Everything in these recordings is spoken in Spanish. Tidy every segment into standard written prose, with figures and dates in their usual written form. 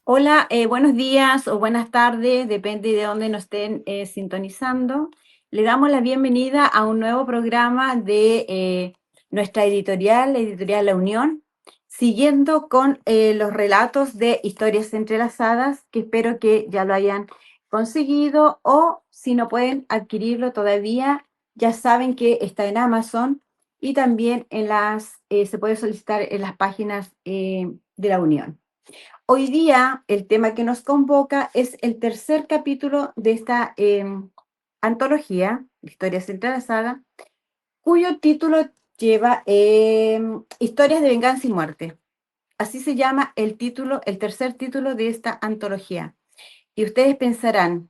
Hola, buenos días o buenas tardes, depende de dónde nos estén sintonizando. Le damos la bienvenida a un nuevo programa de nuestra editorial, la editorial La Unión, siguiendo con los relatos de historias entrelazadas, que espero que ya lo hayan conseguido o si no pueden adquirirlo todavía, ya saben que está en Amazon y también se puede solicitar en las páginas de La Unión. Hoy día el tema que nos convoca es el tercer capítulo de esta antología, Historias Entrelazadas, cuyo título lleva Historias de Venganza y Muerte. Así se llama el título, el tercer título de esta antología. Y ustedes pensarán,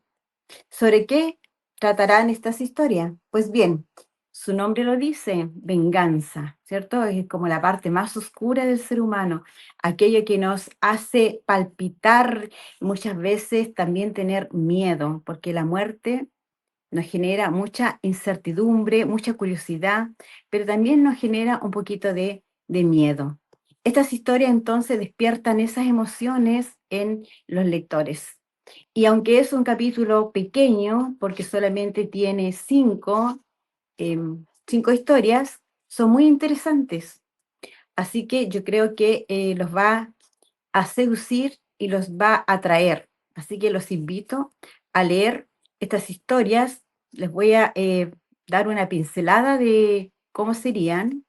¿sobre qué tratarán estas historias? Pues bien, su nombre lo dice, venganza, ¿cierto? Es como la parte más oscura del ser humano, aquello que nos hace palpitar, muchas veces también tener miedo, porque la muerte nos genera mucha incertidumbre, mucha curiosidad, pero también nos genera un poquito de miedo. Estas historias entonces despiertan esas emociones en los lectores. Y aunque es un capítulo pequeño, porque solamente tiene cinco historias, son muy interesantes. Así que yo creo que los va a seducir y los va a atraer. Así que los invito a leer estas historias. Les voy a dar una pincelada de cómo serían.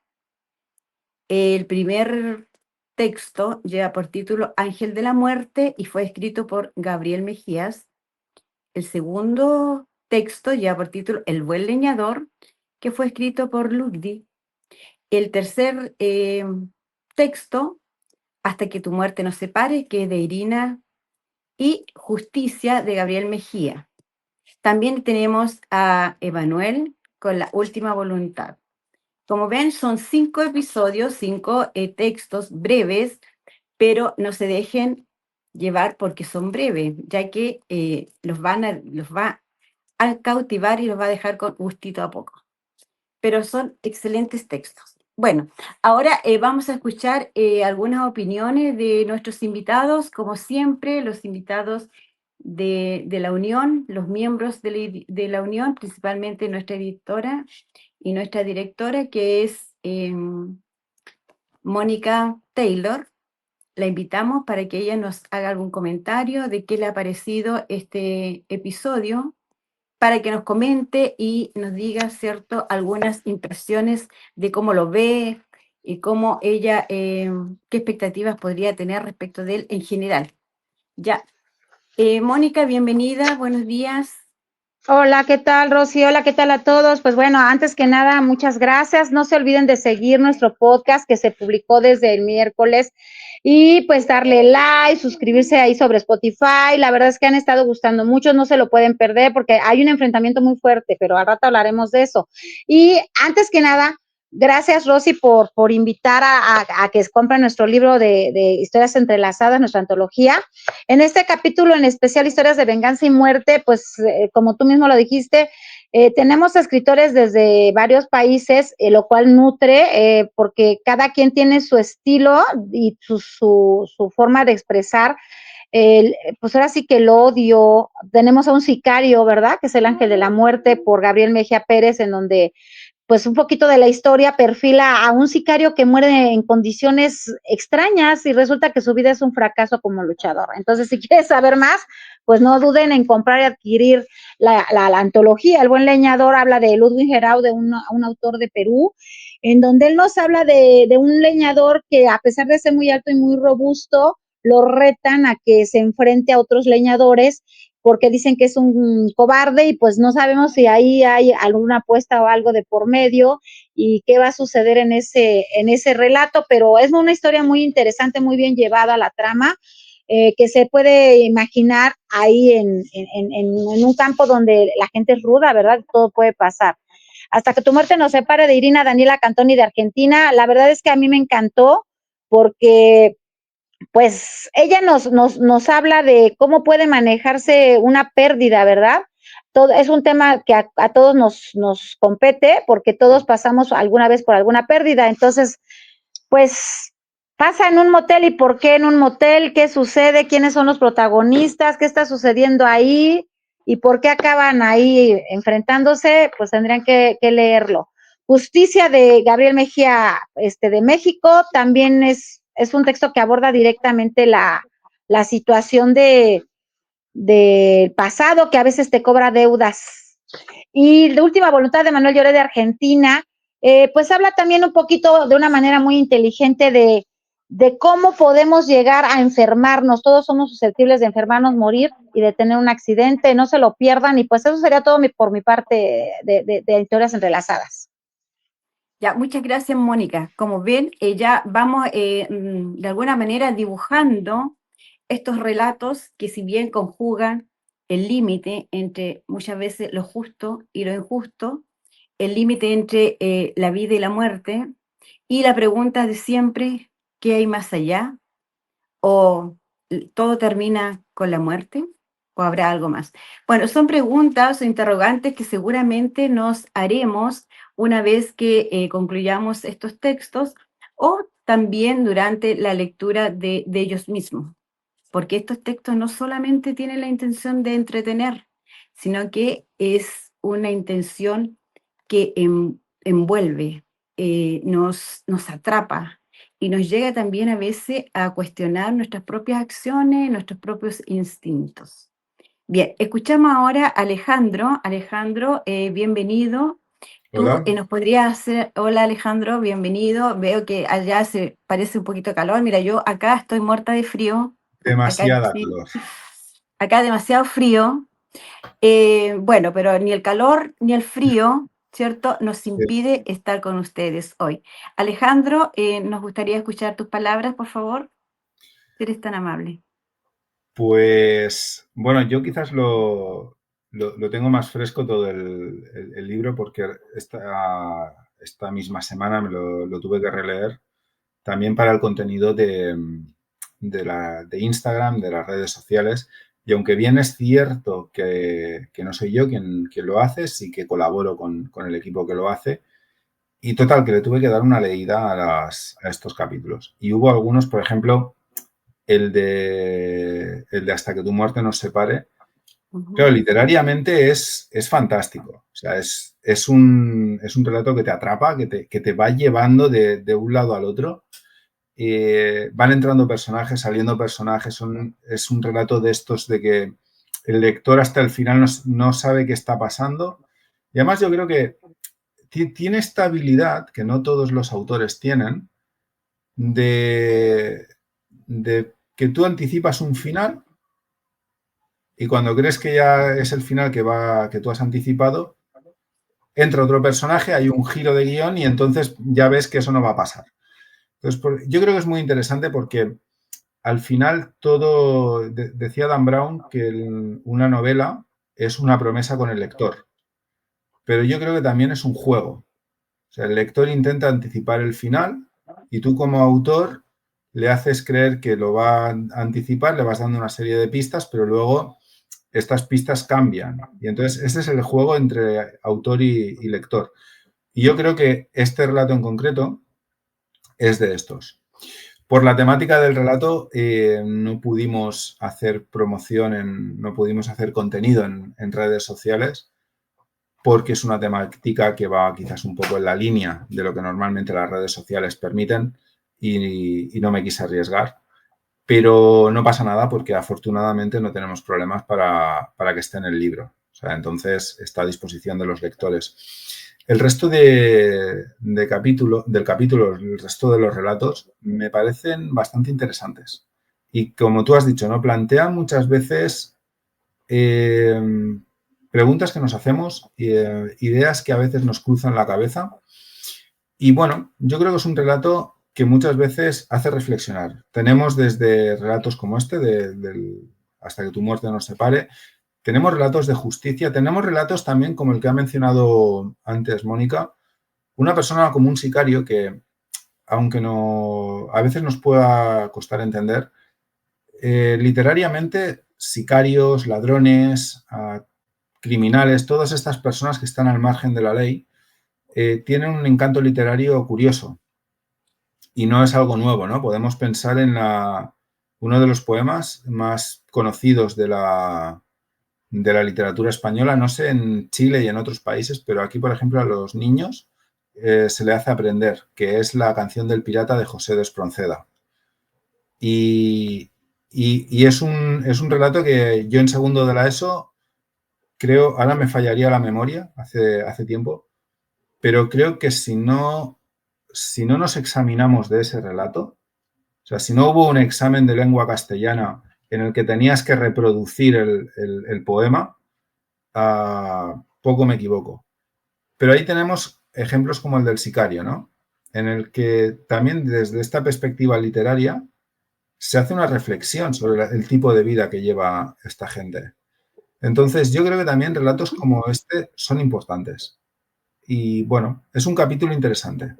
El primer texto lleva por título Ángel de la Muerte y fue escrito por Gabriel Mejías. El segundo texto lleva por título El buen leñador, que fue escrito por Ludwig. El tercer texto, Hasta que tu muerte nos separe, que es de Irina, y Justicia, de Gabriel Mejía. También tenemos a Emanuel con La última voluntad. Como ven, son 5 episodios, 5 textos breves, pero no se dejen llevar porque son breves, ya que los va a cautivar y los va a dejar con gustito a poco. Pero son excelentes textos. Bueno, ahora vamos a escuchar algunas opiniones de nuestros invitados, como siempre, los invitados de la Unión, los miembros de la Unión, principalmente nuestra editora y nuestra directora, que es Mónica Taylor. La invitamos para que ella nos haga algún comentario de qué le ha parecido este episodio, para que nos comente y nos diga, ¿cierto?, algunas impresiones de cómo lo ve y cómo ella, qué expectativas podría tener respecto de él en general. Ya, Mónica, bienvenida, buenos días. Hola, ¿qué tal, Rosy? Hola, ¿qué tal a todos? Pues bueno, antes que nada, muchas gracias. No se olviden de seguir nuestro podcast que se publicó desde el miércoles y pues darle like, suscribirse ahí sobre Spotify. La verdad es que han estado gustando mucho, no se lo pueden perder porque hay un enfrentamiento muy fuerte, pero al rato hablaremos de eso. Y antes que nada, gracias, Rosy, por invitar a que compren nuestro libro de historias entrelazadas, nuestra antología. En este capítulo en especial, Historias de Venganza y Muerte, pues como tú mismo lo dijiste, tenemos escritores desde varios países, lo cual nutre, porque cada quien tiene su estilo y su forma de expresar. Pues ahora sí que el odio, tenemos a un sicario, ¿verdad? Que es el ángel de la muerte por Gabriel Mejía Pérez, en donde pues un poquito de la historia perfila a un sicario que muere en condiciones extrañas y resulta que su vida es un fracaso como luchador. Entonces, si quieres saber más, pues no duden en comprar y adquirir la antología. El buen leñador habla de Ludwig Gerau, de un autor de Perú, en donde él nos habla de un leñador que a pesar de ser muy alto y muy robusto, lo retan a que se enfrente a otros leñadores porque dicen que es un cobarde y pues no sabemos si ahí hay alguna apuesta o algo de por medio y qué va a suceder en ese relato, pero es una historia muy interesante, muy bien llevada a la trama, que se puede imaginar ahí en un campo donde la gente es ruda, ¿verdad? Todo puede pasar. Hasta que tu muerte nos separe de Irina Daniela Cantoni de Argentina, la verdad es que a mí me encantó porque pues ella nos habla de cómo puede manejarse una pérdida, ¿verdad? Todo, es un tema que a todos nos compete porque todos pasamos alguna vez por alguna pérdida. Entonces, pues pasa en un motel y por qué en un motel, qué sucede, quiénes son los protagonistas, qué está sucediendo ahí y por qué acaban ahí enfrentándose, pues tendrían que leerlo. Justicia de Gabriel Mejía de México también es un texto que aborda directamente la situación del pasado que a veces te cobra deudas. Y de Última Voluntad de Manuel Lloré de Argentina, pues habla también un poquito de una manera muy inteligente de cómo podemos llegar a enfermarnos. Todos somos susceptibles de enfermarnos, morir y de tener un accidente. No se lo pierdan. Y pues eso sería todo por mi parte de historias entrelazadas. Ya, muchas gracias, Mónica. Como ven, ya vamos de alguna manera dibujando estos relatos que si bien conjugan el límite entre muchas veces lo justo y lo injusto, el límite entre la vida y la muerte, y la pregunta de siempre, ¿qué hay más allá? ¿O todo termina con la muerte? ¿O habrá algo más? Bueno, son preguntas o interrogantes que seguramente nos haremos una vez que concluyamos estos textos o también durante la lectura de ellos mismos, porque estos textos no solamente tienen la intención de entretener, sino que es una intención que envuelve, nos atrapa y nos llega también a veces a cuestionar nuestras propias acciones, nuestros propios instintos. Bien, escuchamos ahora a Alejandro. Alejandro, bienvenido. Tú Hola, nos podrías hacer, hola Alejandro, bienvenido. Veo que allá se parece un poquito calor. Mira, yo acá estoy muerta de frío. Acá demasiada sí, calor. acá demasiado frío. Bueno, pero ni el calor ni el frío, ¿cierto?, nos Sí. impide estar con ustedes hoy. Alejandro, nos gustaría escuchar tus palabras, por favor, si eres tan amable. Pues bueno, yo quizás lo tengo más fresco todo el libro porque esta misma semana lo tuve que releer también para el contenido de Instagram, de las redes sociales. Y aunque bien es cierto que no soy yo quien lo hace, sí que colaboro con el equipo que lo hace. Y total, que le tuve que dar una leída a estos capítulos. Y hubo algunos, por ejemplo, el de Hasta que tu muerte nos separe. Claro, Ujú. literariamente es fantástico. O sea, es un relato que te atrapa, que te va llevando de un lado al otro. Van entrando personajes, saliendo personajes. Es un relato de estos de que el lector hasta el final no sabe qué está pasando. Y además yo creo que tiene esta habilidad que no todos los autores tienen de, de que tú anticipas un final y cuando crees que ya es el final que tú has anticipado, entra otro personaje, hay un giro de guión y entonces ya ves que eso no va a pasar. Entonces, yo creo que es muy interesante porque al final todo, decía Dan Brown que una novela es una promesa con el lector, pero yo creo que también es un juego. O sea, el lector intenta anticipar el final y tú como autor le haces creer que lo va a anticipar, le vas dando una serie de pistas, pero luego estas pistas cambian. Y entonces ese es el juego entre autor y lector. Y yo creo que este relato en concreto es de estos. Por la temática del relato no pudimos hacer promoción, no pudimos hacer contenido en redes sociales porque es una temática que va quizás un poco en la línea de lo que normalmente las redes sociales permiten y no me quise arriesgar. Pero no pasa nada porque afortunadamente no tenemos problemas para que esté en el libro. O sea, entonces está a disposición de los lectores. El resto del capítulo, el resto de los relatos me parecen bastante interesantes. Y como tú has dicho, ¿no? Plantean muchas veces preguntas que nos hacemos, ideas que a veces nos cruzan la cabeza. Y bueno, yo creo que es un relato que muchas veces hace reflexionar. Tenemos desde relatos como este, Hasta que tu muerte nos separe, tenemos relatos de justicia, tenemos relatos también como el que ha mencionado antes Mónica, una persona como un sicario que, aunque no, a veces nos pueda costar entender, literariamente sicarios, ladrones, criminales, todas estas personas que están al margen de la ley, tienen un encanto literario curioso. y no es algo nuevo, ¿no? Podemos pensar en uno de los poemas más conocidos de la literatura española, no sé, en Chile y en otros países, pero aquí, por ejemplo, a los niños se le hace aprender, que es la canción del pirata de José de Espronceda. Y es un relato que yo en segundo de la ESO creo, ahora me fallaría la memoria, hace tiempo, pero creo que si no nos examinamos de ese relato, o sea, si no hubo un examen de lengua castellana en el que tenías que reproducir el poema, poco me equivoco. Pero ahí tenemos ejemplos como el del sicario, ¿no? En el que también desde esta perspectiva literaria se hace una reflexión sobre el tipo de vida que lleva esta gente. Entonces, yo creo que también relatos como este son importantes. Y bueno, es un capítulo interesante.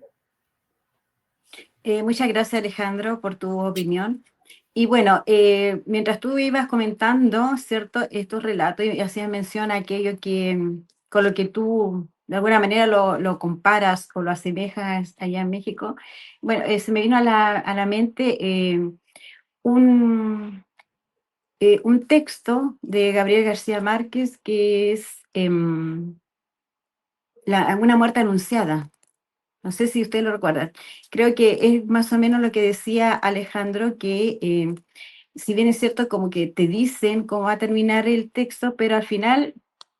Muchas gracias, Alejandro, por tu opinión. Y bueno, mientras tú ibas comentando, ¿cierto? Estos relatos y hacías mención a aquello con lo que tú de alguna manera lo comparas o lo asemejas allá en México. Bueno, se me vino a la mente un, un texto de Gabriel García Márquez que es Una muerte anunciada. No sé si ustedes lo recuerdan. Creo que es más o menos lo que decía Alejandro, que si bien es cierto como que te dicen cómo va a terminar el texto, pero al final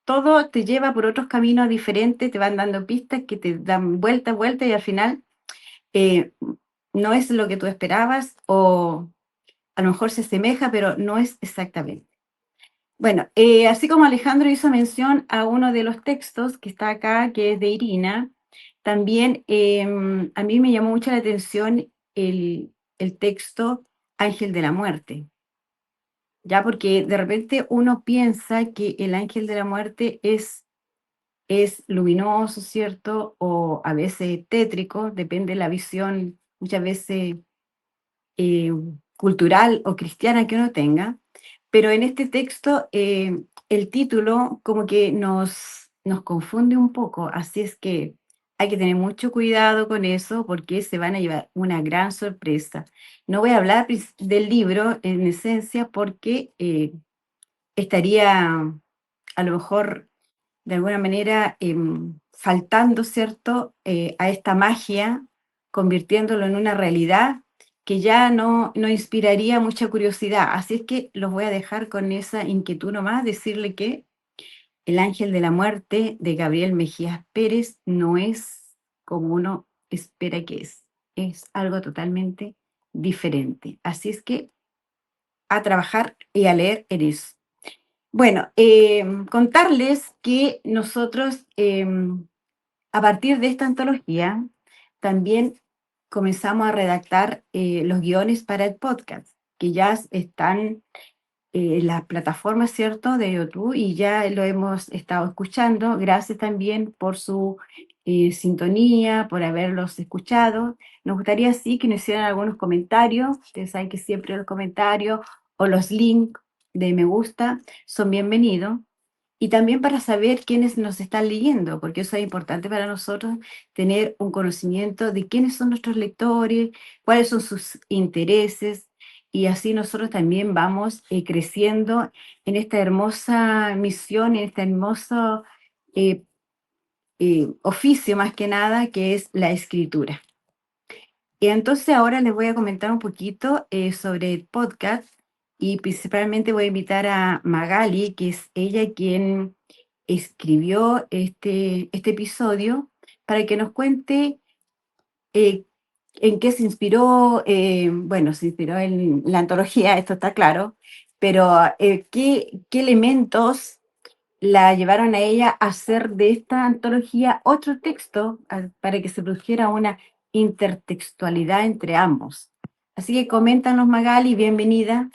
todo te lleva por otros caminos diferentes, te van dando pistas que te dan vuelta, vuelta y al final eh, no es lo que tú esperabas o a lo mejor se asemeja, pero no es exactamente. Bueno, así como Alejandro hizo mención a uno de los textos que está acá, que es de Irina, también a mí me llamó mucho la atención el texto Ángel de la Muerte, ya porque de repente uno piensa que el ángel de la muerte es luminoso, ¿cierto? O a veces tétrico, depende de la visión, muchas veces eh, cultural o cristiana que uno tenga, pero en este texto el título como que nos confunde un poco, así es que hay que tener mucho cuidado con eso porque se van a llevar una gran sorpresa. No voy a hablar del libro en esencia porque estaría a lo mejor de alguna manera faltando, ¿cierto?, a esta magia, convirtiéndolo en una realidad que ya no inspiraría mucha curiosidad. Así es que los voy a dejar con esa inquietud nomás, decirle que El Ángel de la Muerte de Gabriel Mejías Pérez no es como uno espera que es algo totalmente diferente. Así es que a trabajar y a leer en eso. Bueno, contarles que nosotros, a partir de esta antología, también comenzamos a redactar los guiones para el podcast, que ya están en las plataformas, ¿cierto?, de YouTube y ya lo hemos estado escuchando. Gracias también por su sintonía, por haberlos escuchado. Nos gustaría, sí, que nos hicieran algunos comentarios. Ustedes saben que siempre los comentarios o los links de me gusta son bienvenidos. Y también para saber quiénes nos están leyendo, porque eso es importante para nosotros, tener un conocimiento de quiénes son nuestros lectores, cuáles son sus intereses, y así nosotros también vamos creciendo en esta hermosa misión, en este hermoso eh, oficio más que nada, que es la escritura. Y entonces ahora les voy a comentar un poquito sobre el podcast y principalmente voy a invitar a Magali, que es ella quien escribió este episodio, para que nos cuente eh, en qué se inspiró. Bueno, se inspiró en la antología, esto está claro, pero qué elementos la llevaron a ella a hacer de esta antología otro texto para que se produjera una intertextualidad entre ambos. Así que coméntanos, Magali, bienvenida.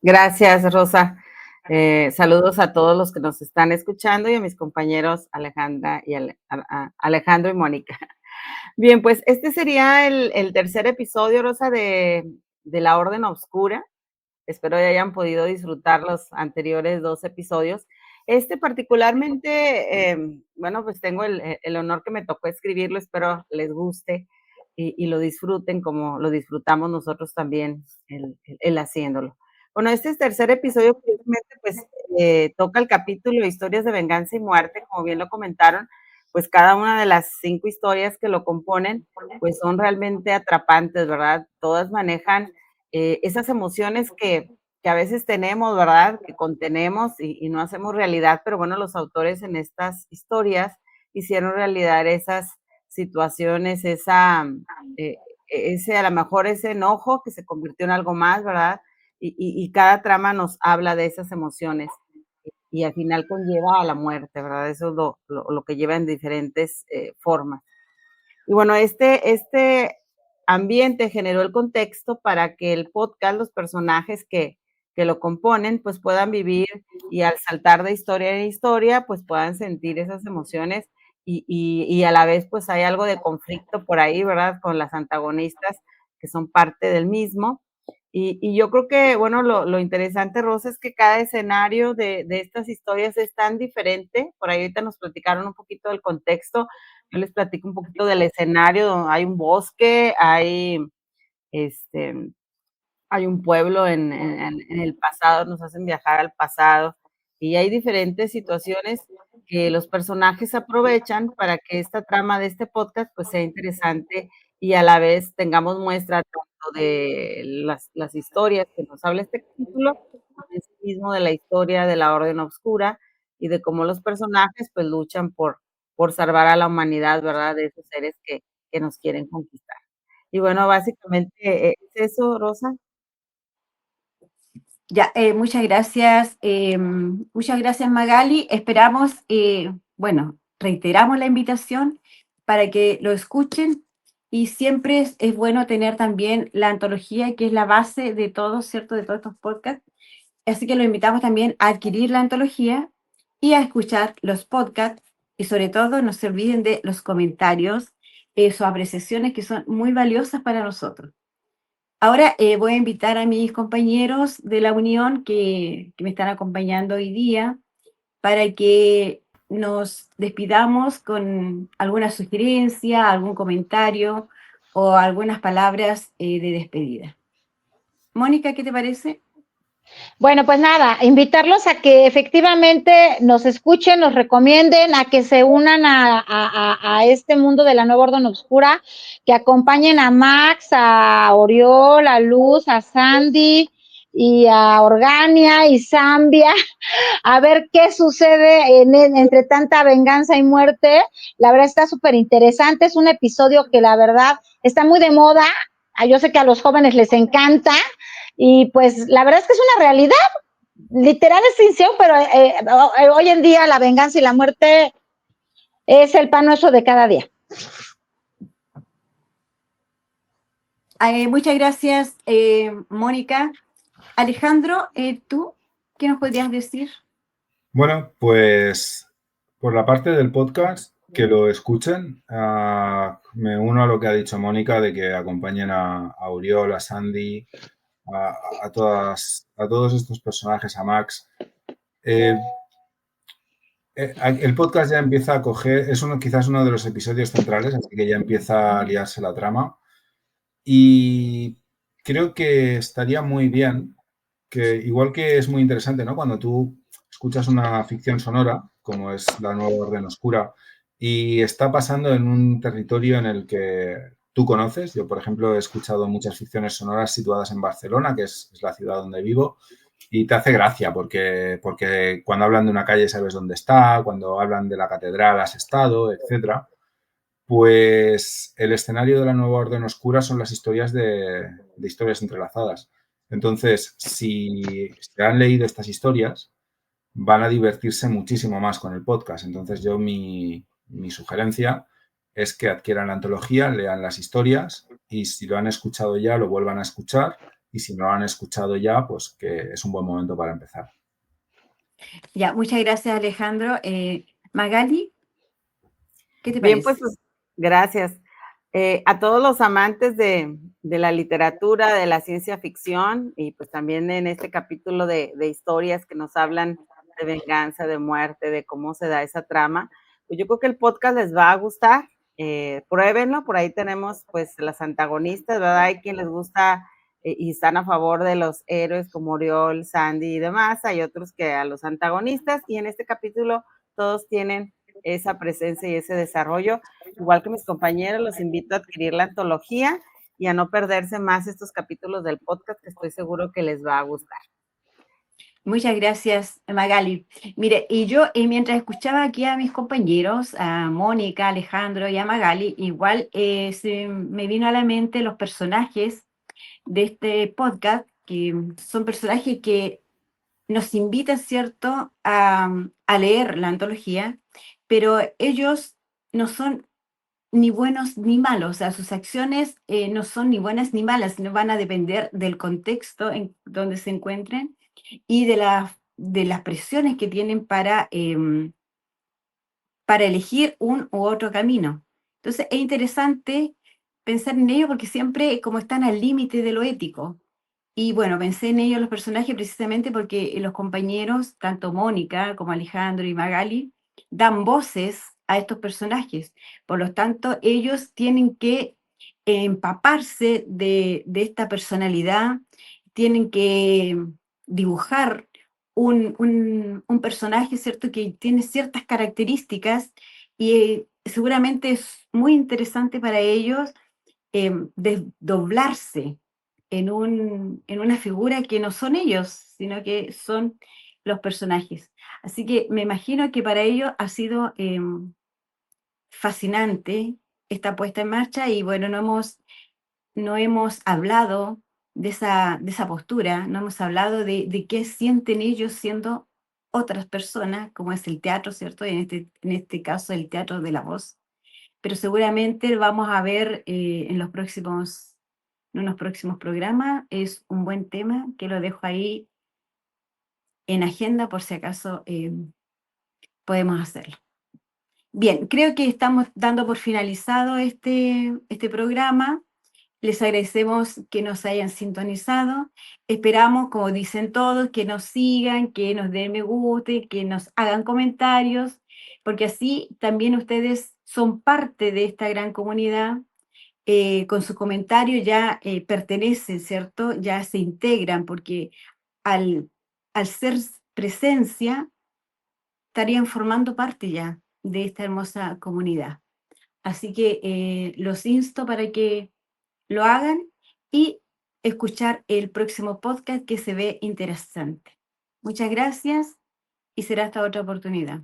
Gracias, Rosa. Saludos a todos los que nos están escuchando y a mis compañeros Alejandra y Alejandro y Mónica. Bien, pues este sería el tercer episodio, Rosa, de La Orden Oscura. Espero que hayan podido disfrutar los anteriores 2 episodios. Este particularmente, bueno, pues tengo el honor que me tocó escribirlo, espero les guste. y lo disfruten como lo disfrutamos nosotros también el haciéndolo. Bueno, este tercer episodio precisamente pues toca el capítulo Historias de Venganza y Muerte, como bien lo comentaron, pues cada una de las 5 historias que lo componen pues son realmente atrapantes, ¿verdad? Todas manejan esas emociones que a veces tenemos, ¿verdad? Que contenemos y no hacemos realidad, pero bueno, los autores en estas historias hicieron realidad esas situaciones, ese a lo mejor ese enojo que se convirtió en algo más, ¿verdad? Y cada trama nos habla de esas emociones y al final conlleva a la muerte, ¿verdad? Eso es lo que lleva en diferentes formas. Y bueno, este ambiente generó el contexto para que el podcast, los personajes que lo componen, pues puedan vivir y al saltar de historia en historia, pues puedan sentir esas emociones y a la vez pues hay algo de conflicto por ahí, ¿verdad? Con las antagonistas que son parte del mismo. Y yo creo que, bueno, lo interesante, Rosa, es que cada escenario de estas historias es tan diferente. Por ahí ahorita nos platicaron un poquito del contexto. Yo les platico un poquito del escenario. Hay un bosque, este, hay un pueblo en el pasado, nos hacen viajar al pasado y hay diferentes situaciones que los personajes aprovechan para que esta trama de este podcast pues sea interesante y a la vez tengamos muestra tanto de las historias que nos habla este capítulo, como en sí mismo de la historia de la Orden Oscura y de cómo los personajes pues luchan por salvar a la humanidad, ¿verdad? De esos seres que nos quieren conquistar. Y bueno, básicamente es eso, Rosa. Ya, muchas gracias Magali. Esperamos, bueno, reiteramos la invitación para que lo escuchen y siempre es bueno tener también la antología que es la base de todo, ¿cierto? De todos estos podcasts. Así que lo invitamos también a adquirir la antología y a escuchar los podcasts y sobre todo no se olviden de los comentarios, sus apreciaciones que son muy valiosas para nosotros. Ahora voy a invitar a mis compañeros de la Unión que me están acompañando hoy día para que nos despidamos con alguna sugerencia, algún comentario o algunas palabras de despedida. Mónica, ¿qué te parece? Bueno, pues nada, invitarlos a que efectivamente nos escuchen, nos recomienden, a que se unan a este mundo de la nueva orden oscura, que acompañen a Max, a Oriol, a Luz, a Sandy y a Organia y Zambia, a ver qué sucede entre tanta venganza y muerte. La verdad está súper interesante, es un episodio que la verdad está muy de moda, yo sé que a los jóvenes les encanta, y pues la verdad es que es una realidad, literal extinción, pero hoy en día la venganza y la muerte es el pan nuestro de cada día. Muchas gracias, Mónica. Alejandro, ¿tú qué nos podrías decir? Bueno, pues por la parte del podcast, que lo escuchen. Me uno a lo que ha dicho Mónica de que acompañen a Oriol, a Sandy, a todos estos personajes, a Max. El podcast ya empieza a coger, quizás uno de los episodios centrales, así que ya empieza a liarse la trama. Y creo que estaría muy bien, que igual que es muy interesante, ¿no? Cuando tú escuchas una ficción sonora, como es La Nueva Orden Oscura, y está pasando en un territorio en el que tú conoces. Yo, por ejemplo, he escuchado muchas ficciones sonoras situadas en Barcelona, que es la ciudad donde vivo, y te hace gracia porque cuando hablan de una calle sabes dónde está, cuando hablan de la catedral has estado, etcétera. Pues el escenario de La Nueva Orden Oscura son las historias de historias entrelazadas. Entonces, si se han leído estas historias, van a divertirse muchísimo más con el podcast. Entonces, mi sugerencia es que adquieran la antología, lean las historias y si lo han escuchado ya, lo vuelvan a escuchar. Y si no lo han escuchado ya, pues que es un buen momento para empezar. Ya, muchas gracias, Alejandro. Magali, ¿qué te Bien, parece? pues gracias. A todos los amantes de la literatura, de la ciencia ficción y pues también en este capítulo de historias que nos hablan de venganza, de muerte, de cómo se da esa trama, pues yo creo que el podcast les va a gustar. pruébenlo, por ahí tenemos pues las antagonistas, ¿verdad? Hay quien les gusta y están a favor de los héroes como Oriol, Sandy y demás, hay otros que a los antagonistas, y en este capítulo todos tienen esa presencia y ese desarrollo. Igual que mis compañeros, los invito a adquirir la antología y a no perderse más estos capítulos del podcast, que estoy seguro que les va a gustar. Muchas gracias, Magali. Mire, y yo mientras escuchaba aquí a mis compañeros, a Mónica, Alejandro y a Magali, igual se me vino a la mente los personajes de este podcast, que son personajes que nos invitan, ¿cierto?, a leer la antología, pero ellos no son ni buenos ni malos, o sea, sus acciones no son ni buenas ni malas, sino van a depender del contexto en donde se encuentren y de las presiones que tienen para elegir un u otro camino. Entonces, es interesante pensar en ello porque siempre como están al límite de lo ético. Y bueno, pensé en ellos los personajes precisamente porque los compañeros, tanto Mónica como Alejandro y Magali, dan voces a estos personajes. Por lo tanto, ellos tienen que empaparse de esta personalidad, tienen que dibujar un personaje, ¿cierto?, que tiene ciertas características y seguramente es muy interesante para ellos desdoblarse en una figura que no son ellos, sino que son los personajes. Así que me imagino que para ellos ha sido fascinante esta puesta en marcha y bueno, no hemos hablado de esa postura, no hemos hablado de qué sienten ellos siendo otras personas, como es el teatro, ¿cierto? Y en este caso el teatro de la voz. Pero seguramente vamos a ver en unos próximos programas. Es un buen tema que lo dejo ahí en agenda por si acaso podemos hacerlo. Bien, creo que estamos dando por finalizado este programa. Les agradecemos que nos hayan sintonizado. Esperamos, como dicen todos, que nos sigan, que nos den me gusta, que nos hagan comentarios, porque así también ustedes son parte de esta gran comunidad. Con sus comentarios ya pertenecen, ¿cierto? Ya se integran, porque al, al ser presencia, estarían formando parte ya de esta hermosa comunidad. Así que los insto para que lo hagan y escuchar el próximo podcast que se ve interesante. Muchas gracias y será hasta otra oportunidad.